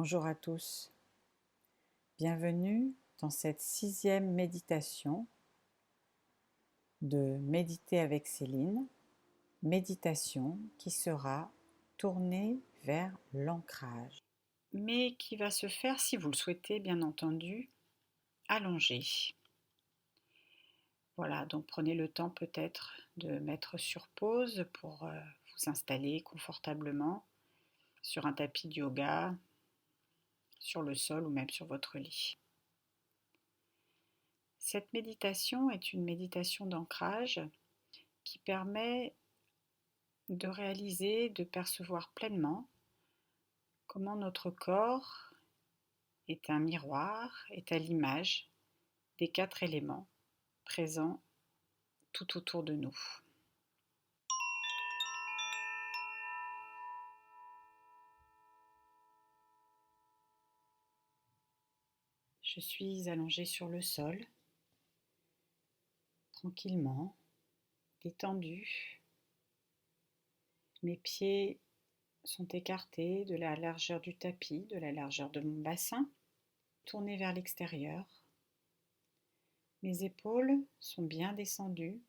Bonjour à tous, bienvenue dans cette 6e méditation de Méditer avec Céline, méditation qui sera tournée vers l'ancrage, mais qui va se faire, si vous le souhaitez bien entendu, allongée. Voilà, donc prenez le temps peut-être de mettre sur pause pour vous installer confortablement sur un tapis de yoga, sur le sol ou même sur votre lit. Cette méditation est une méditation d'ancrage qui permet de réaliser, de percevoir pleinement comment notre corps est un miroir, est à l'image des 4 éléments présents tout autour de nous. Je suis allongée sur le sol, tranquillement, détendue. Mes pieds sont écartés de la largeur du tapis, de la largeur de mon bassin, tournés vers l'extérieur. Mes épaules sont bien descendues,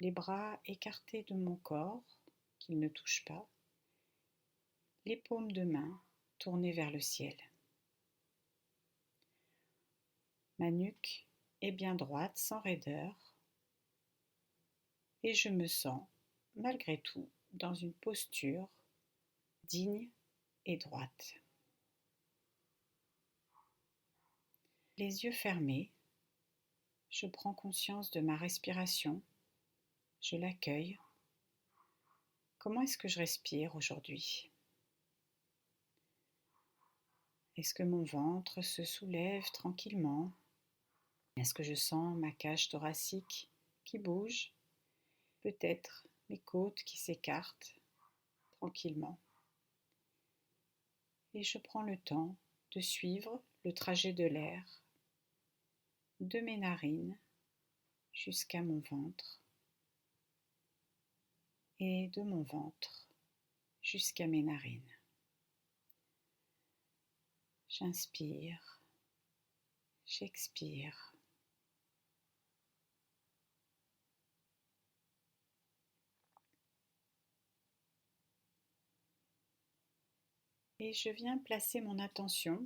les bras écartés de mon corps, qu'ils ne touchent pas, les paumes de main tournées vers le ciel. Ma nuque est bien droite, sans raideur, et je me sens, malgré tout, dans une posture digne et droite. Les yeux fermés, je prends conscience de ma respiration, je l'accueille. Comment est-ce que je respire aujourd'hui ? Est-ce que mon ventre se soulève tranquillement ? Est-ce que je sens ma cage thoracique qui bouge ? Peut-être mes côtes qui s'écartent tranquillement. Et je prends le temps de suivre le trajet de l'air de mes narines jusqu'à mon ventre et de mon ventre jusqu'à mes narines. J'inspire, j'expire. Et je viens placer mon attention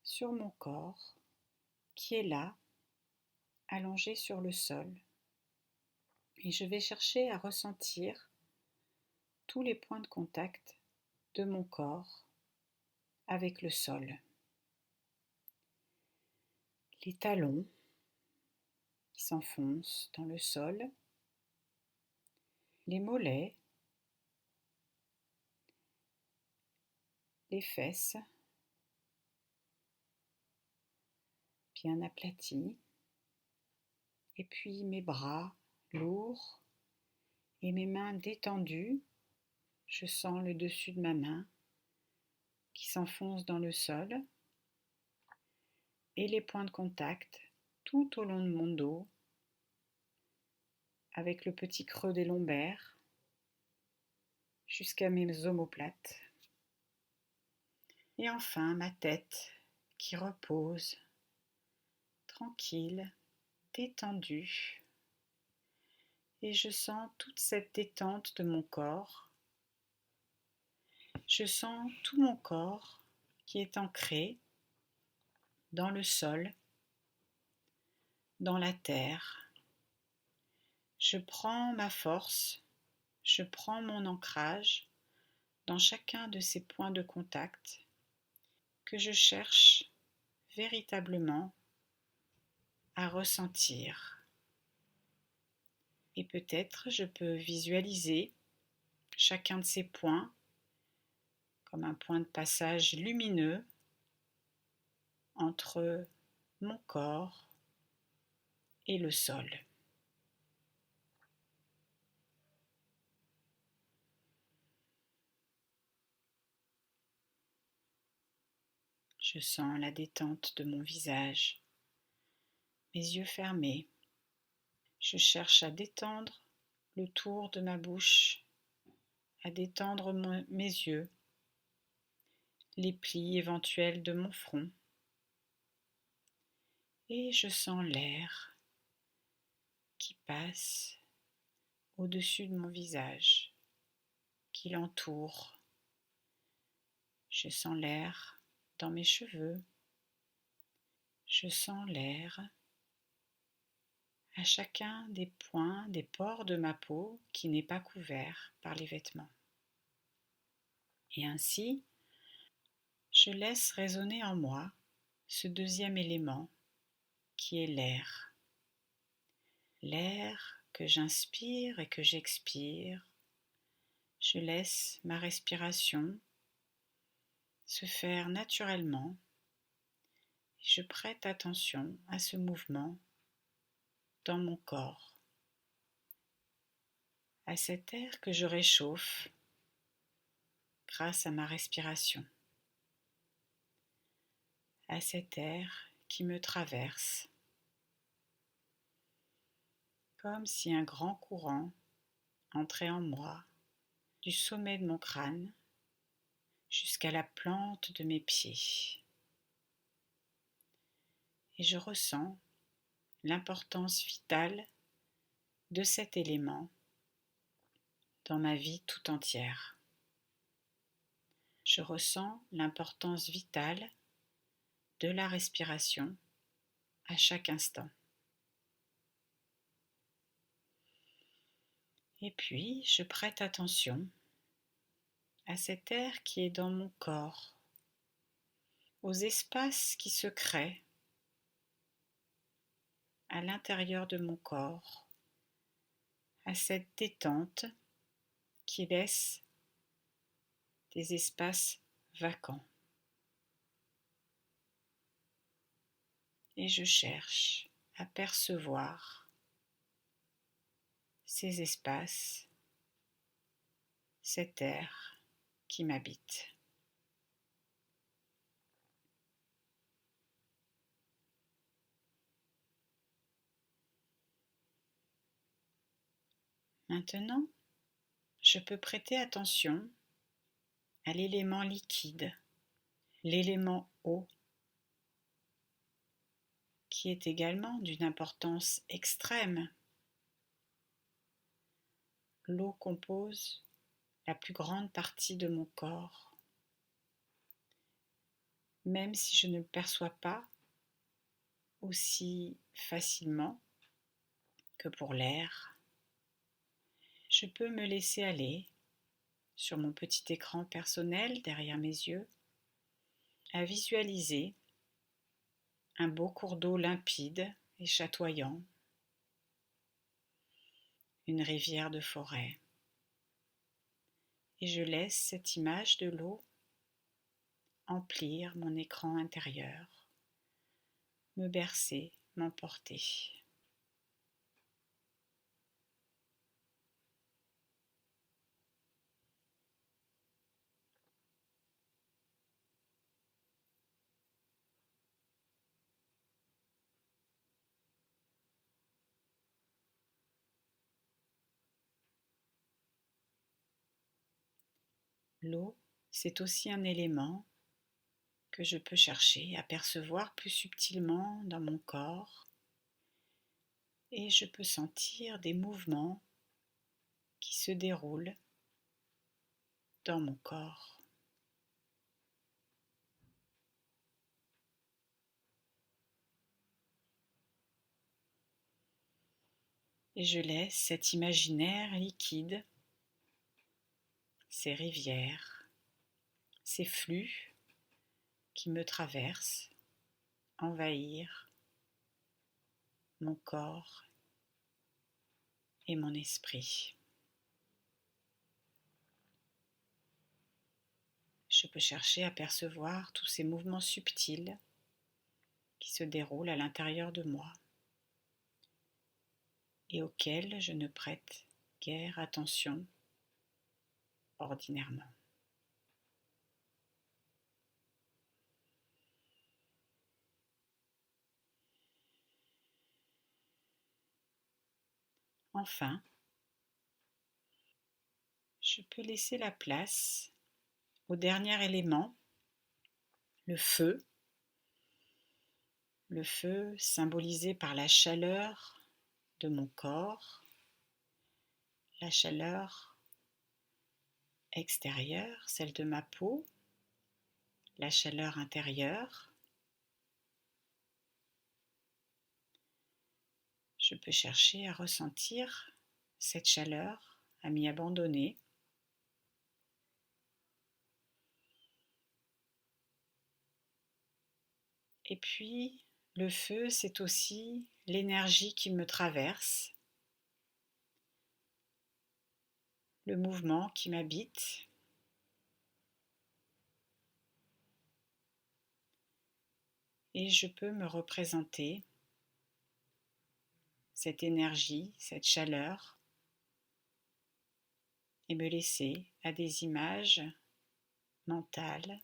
sur mon corps qui est là, allongé sur le sol. Et je vais chercher à ressentir tous les points de contact de mon corps avec le sol. Les talons qui s'enfoncent dans le sol, les mollets, les fesses bien aplaties, et puis mes bras lourds et mes mains détendues. Je sens le dessus de ma main qui s'enfonce dans le sol et les points de contact tout au long de mon dos avec le petit creux des lombaires jusqu'à mes omoplates. Et enfin ma tête qui repose tranquille, détendue. Et je sens toute cette détente de mon corps. Je sens tout mon corps qui est ancré dans le sol, dans la terre. Je prends ma force, je prends mon ancrage dans chacun de ces points de contact que je cherche véritablement à ressentir. Et peut-être je peux visualiser chacun de ces points comme un point de passage lumineux entre mon corps et le sol. Je sens la détente de mon visage, mes yeux fermés. Je cherche à détendre le tour de ma bouche, à détendre mes yeux, les plis éventuels de mon front et je sens l'air qui passe au-dessus de mon visage, qui l'entoure. Je sens l'air dans mes cheveux, je sens l'air à chacun des points, des pores de ma peau qui n'est pas couvert par les vêtements. Et ainsi, je laisse résonner en moi ce deuxième élément qui est l'air. L'air que j'inspire et que j'expire, je laisse ma respiration se faire naturellement et je prête attention à ce mouvement dans mon corps, à cet air que je réchauffe grâce à ma respiration, à cet air qui me traverse, comme si un grand courant entrait en moi du sommet de mon crâne jusqu'à la plante de mes pieds. Et je ressens l'importance vitale de cet élément dans ma vie tout entière. Je ressens l'importance vitale de la respiration à chaque instant. Et puis, je prête attention à cet air qui est dans mon corps, aux espaces qui se créent à l'intérieur de mon corps, à cette détente qui laisse des espaces vacants. Et je cherche à percevoir ces espaces, cet air qui m'habite. Maintenant, je peux prêter attention à l'élément liquide, l'élément eau, qui est également d'une importance extrême. L'eau compose la plus grande partie de mon corps. Même si je ne le perçois pas aussi facilement que pour l'air, je peux me laisser aller sur mon petit écran personnel derrière mes yeux à visualiser un beau cours d'eau limpide et chatoyant, une rivière de forêt. Et je laisse cette image de l'eau emplir mon écran intérieur, me bercer, m'emporter. L'eau, c'est aussi un élément que je peux chercher à percevoir plus subtilement dans mon corps et je peux sentir des mouvements qui se déroulent dans mon corps. Et je laisse cet imaginaire liquide, ces rivières, ces flux qui me traversent, envahir mon corps et mon esprit. Je peux chercher à percevoir tous ces mouvements subtils qui se déroulent à l'intérieur de moi et auxquels je ne prête guère attention ordinairement. Enfin, je peux laisser la place au dernier élément le feu symbolisé par la chaleur de mon corps, la chaleur extérieure, celle de ma peau, la chaleur intérieure. Je peux chercher à ressentir cette chaleur, à m'y abandonner. Et puis, le feu, c'est aussi l'énergie qui me traverse, le mouvement qui m'habite. Et je peux me représenter cette énergie, cette chaleur, et me laisser à des images mentales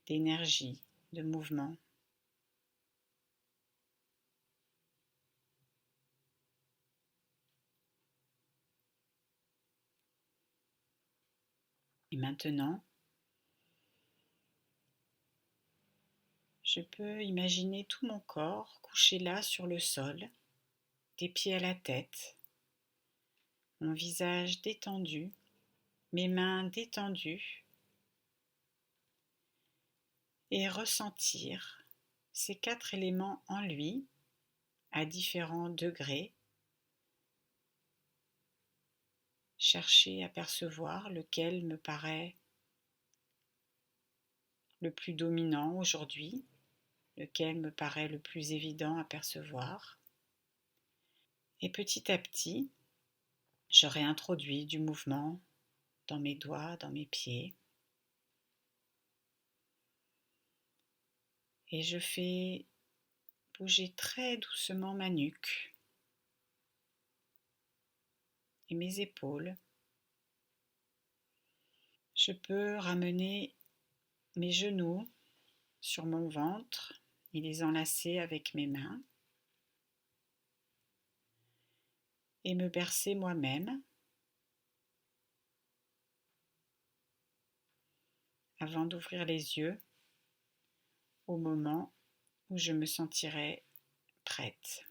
d'énergie, de mouvement. Et maintenant, je peux imaginer tout mon corps couché là sur le sol, des pieds à la tête, mon visage détendu, mes mains détendues, et ressentir ces 4 éléments en lui à différents degrés. Chercher à percevoir lequel me paraît le plus dominant aujourd'hui, lequel me paraît le plus évident à percevoir. Et petit à petit, je réintroduis du mouvement dans mes doigts, dans mes pieds. Et je fais bouger très doucement ma nuque et mes épaules. Je peux ramener mes genoux sur mon ventre et les enlacer avec mes mains et me bercer moi-même avant d'ouvrir les yeux au moment où je me sentirai prête.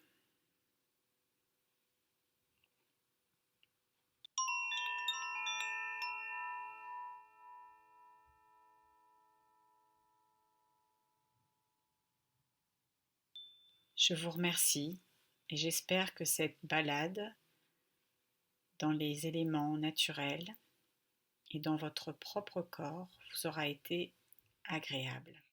Je vous remercie et j'espère que cette balade dans les éléments naturels et dans votre propre corps vous aura été agréable.